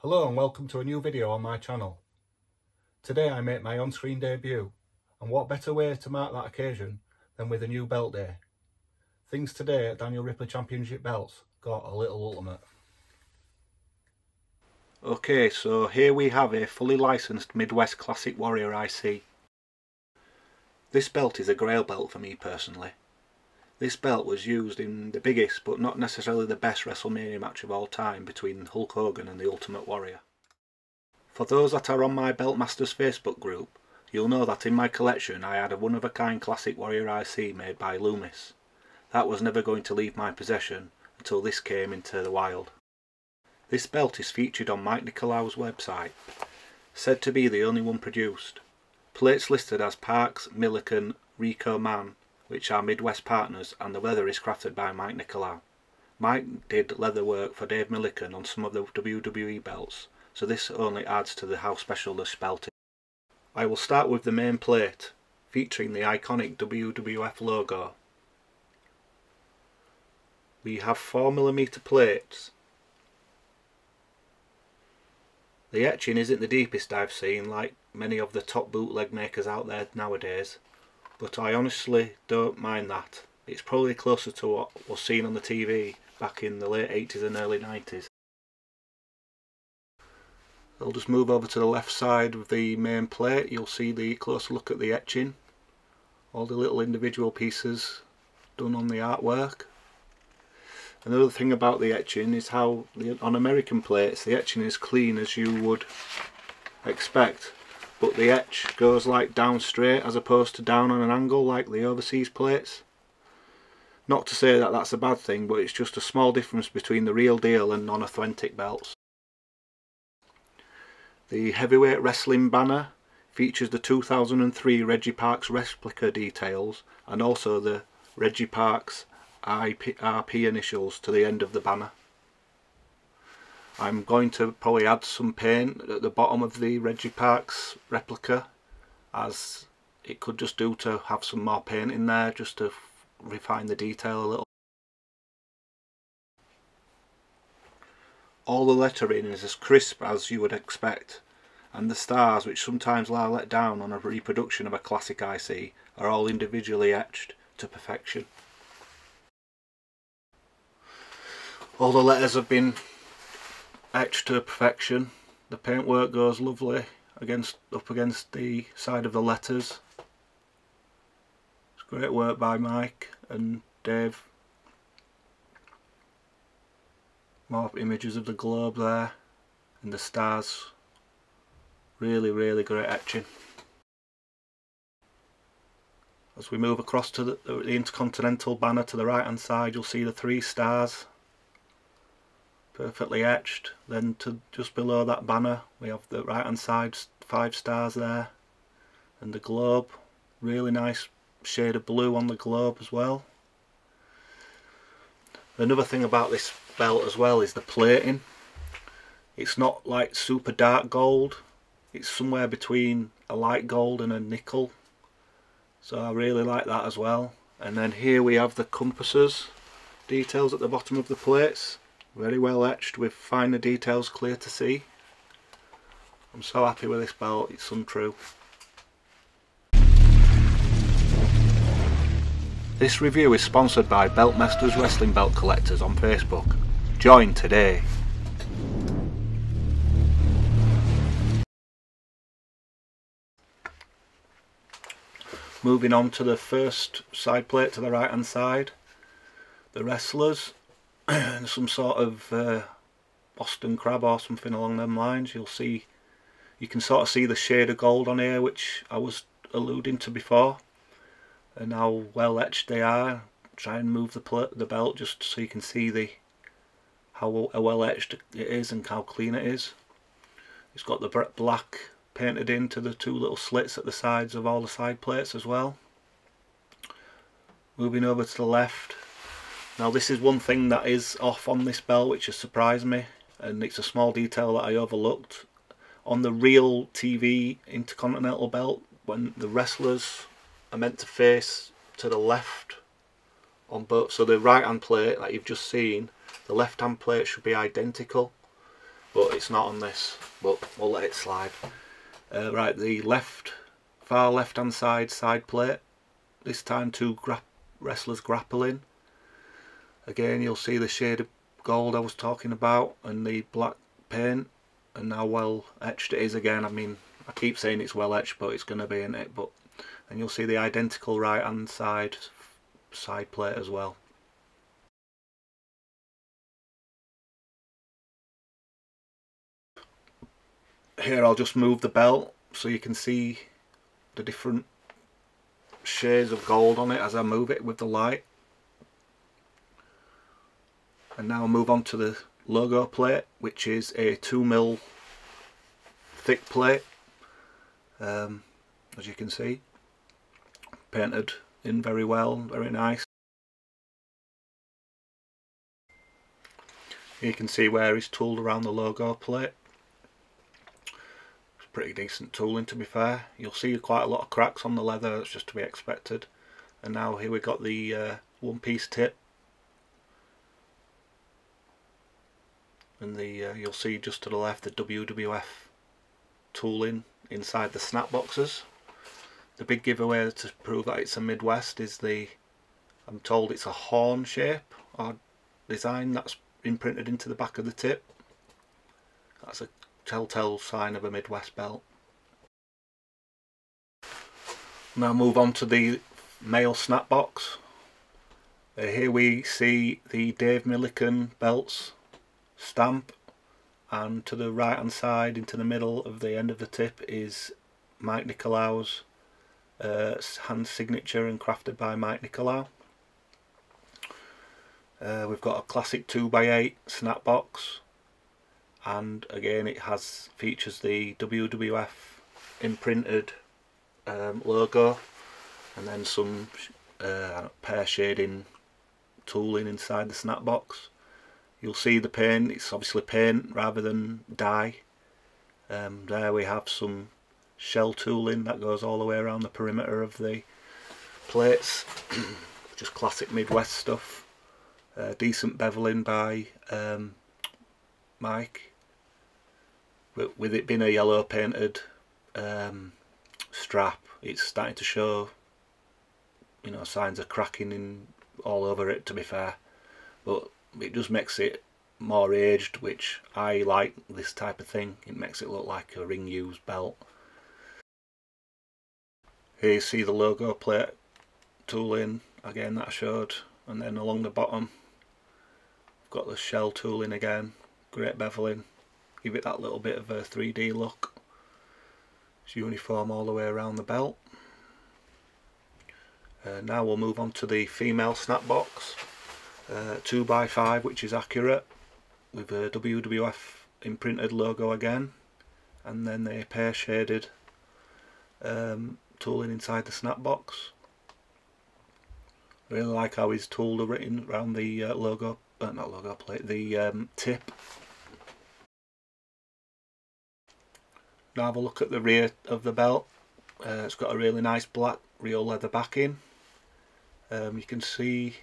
Hello and welcome to a new video on my channel. Today I make my on-screen debut, and what better way to mark that occasion than with a new belt day. Things today at Daniel Ripley Championship belts got a little ultimate. Okay, so here we have a fully licensed Midwest Classic Warrior IC. This belt is a grail belt for me personally. This belt was used in the biggest but not necessarily the best WrestleMania match of all time between Hulk Hogan and the Ultimate Warrior. For those that are on my Beltmasters Facebook group, you'll know that in my collection I had a one-of-a-kind Classic Warrior IC made by Loomis. That was never going to leave my possession until this came into the wild. This belt is featured on Mike Nicolau's website, said to be the only one produced. Plates listed as Parks, Millican, Rico Man, which are Midwest partners, and the leather is crafted by Mike Nicolau. Mike did leather work for Dave Millican on some of the WWE belts, so this only adds to how special this belt is. I will start with the main plate, featuring the iconic WWF logo. We have 4mm plates. The etching isn't the deepest I've seen, like many of the top bootleg makers out there nowadays, but I honestly don't mind that. It's probably closer to what was seen on the TV back in the late 80s and early 90s. I'll just move over to the left side of the main plate. You'll see the closer look at the etching, all the little individual pieces done on the artwork. Another thing about the etching is how on American plates the etching is clean as you would expect, but the etch goes like down straight as opposed to down on an angle like the overseas plates. Not to say that that's a bad thing, but it's just a small difference between the real deal and non-authentic belts. The heavyweight wrestling banner features the 2003 Reggie Parks replica details and also the Reggie Parks RP initials to the end of the banner. I'm going to probably add some paint at the bottom of the Reggie Parks replica, as it could just do to have some more paint in there just to refine the detail a little. All the lettering is as crisp as you would expect, and the stars, which sometimes are let down on a reproduction of a classic IC, are all individually etched to perfection. All the letters have been etched to perfection. The paintwork goes lovely up against the side of the letters. It's great work by Mike and Dave. More images of the globe there and the stars. Really great etching. As we move across to the Intercontinental banner to the right hand side, you'll see the 3 stars perfectly etched. Then to just below that banner we have the right hand side 5 stars there, and the globe, really nice shade of blue on the globe as well. Another thing about this belt as well is the plating. It's not like super dark gold, it's somewhere between a light gold and a nickel, so I really like that as well. And then here we have the compasses details at the bottom of the plates. Very well etched with finer details clear to see. I'm so happy with this belt, it's untrue. This review is sponsored by Beltmasters Wrestling Belt Collectors on Facebook. Join today. Moving on to the first side plate to the right hand side, the wrestlers. And some sort of Boston crab or something along them lines. You can sort of see the shade of gold on here, which I was alluding to before, and how well etched they are. Try and move the belt just so you can see how well etched it is and how clean it is. It's got the black painted into the 2 little slits at the sides of all the side plates as well. Moving over to the left. Now this is one thing that is off on this belt which has surprised me, and it's a small detail that I overlooked. On the real TV Intercontinental belt, when the wrestlers are meant to face to the left on both, so the right hand plate that you've just seen, the left hand plate should be identical. but it's not on this, but we'll let it slide. Right, the far left hand side plate, this time two wrestlers grappling. Again, you'll see the shade of gold I was talking about and the black paint, and how well etched it is again. I mean, I keep saying it's well etched, but it's going to be, in it. But and you'll see the identical right hand side plate as well. Here I'll just move the belt so you can see the different shades of gold on it as I move it with the light. And now I'll move on to the logo plate, which is a 2mm thick plate, as you can see, painted in very well, very nice. You can see where it's tooled around the logo plate. It's pretty decent tooling, to be fair. You'll see quite a lot of cracks on the leather, that's just to be expected. And now here we've got the one piece tip, and you'll see just to the left the WWF tooling inside the snap boxes. The big giveaway to prove that it's a Midwest is I'm told it's a horn shape or design that's imprinted into the back of the tip. That's a telltale sign of a Midwest belt. Now move on to the male snap box. Here we see the Dave Millican belts stamp, and to the right hand side into the middle of the end of the tip is Mike Nicolau's hand signature, and crafted by Mike Nicolau. We've got a classic 2x8 snap box, and again it features the WWF imprinted logo, and then some pear shading tooling inside the snap box. You'll see the paint, it's obviously paint rather than dye. There we have some shell tooling that goes all the way around the perimeter of the plates. Just classic Midwest stuff. Decent beveling by Mike, with it being a yellow painted strap, it's starting to show, you know, signs of cracking all over it, to be fair, but it just makes it more aged, which I like. This type of thing, it makes it look like a ring used belt. Here you see the logo plate tooling again that I showed, and then along the bottom we've got the shell tooling again, great beveling, give it that little bit of a 3D look. It's uniform all the way around the belt. Now we'll move on to the female snap box, 2x5, which is accurate, with a WWF imprinted logo again, and then the pear shaded tooling inside the snap box. I really like how he's tooled around the not logo plate, the tip. Now have a look at the rear of the belt. It's got a really nice black real leather backing. You can see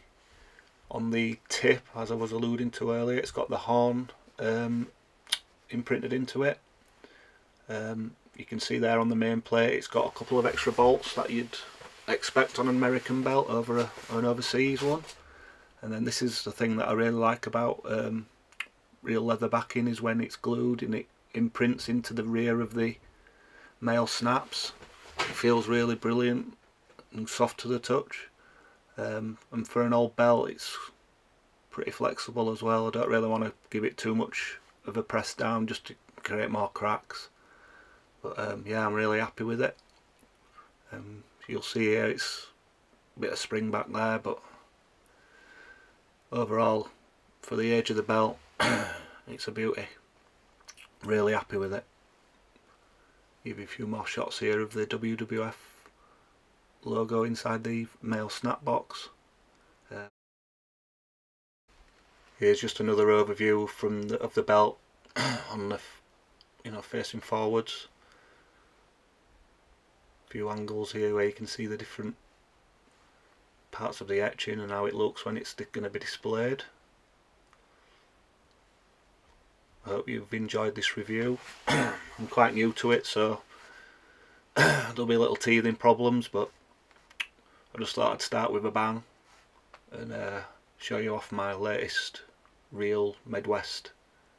on the tip, as I was alluding to earlier, it's got the horn imprinted into it. You can see there on the main plate it's got a couple of extra bolts that you'd expect on an American belt over an overseas one. And then this is the thing that I really like about real leather backing, is when it's glued and it imprints into the rear of the male snaps. It feels really brilliant and soft to the touch. And for an old belt it's pretty flexible as well. I don't really want to give it too much of a press down just to create more cracks, but yeah, I'm really happy with it. You'll see here it's a bit of spring back there, but overall for the age of the belt it's a beauty. Really happy with it. Give you a few more shots here of the WWF logo inside the male snap box. Here's just another overview of the belt on the, facing forwards. A few angles here where you can see the different parts of the etching and how it looks when it's going to be displayed. hope you've enjoyed this review. I'm quite new to it, so there'll be little teething problems, but I just thought I'd start with a bang and show you off my latest real Midwest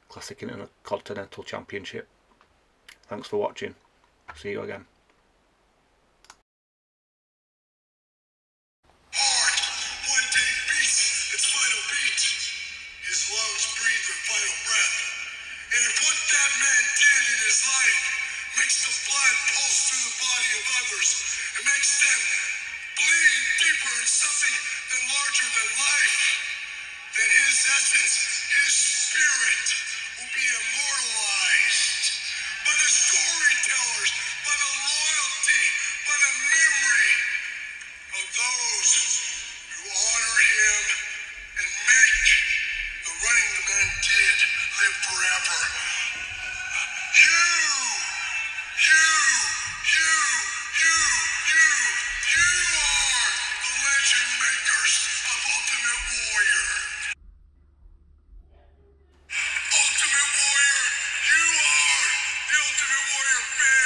Classic Intercontinental Championship. Thanks for watching. See you again. It makes them bleed deeper in something than larger than life. Then his essence, his spirit will be immortalized by the storytellers, by the loyalty, by the memory of those who honor him and make the running the man did live forever. You are the legend makers of Ultimate Warrior. Ultimate Warrior, you are the Ultimate Warrior fan.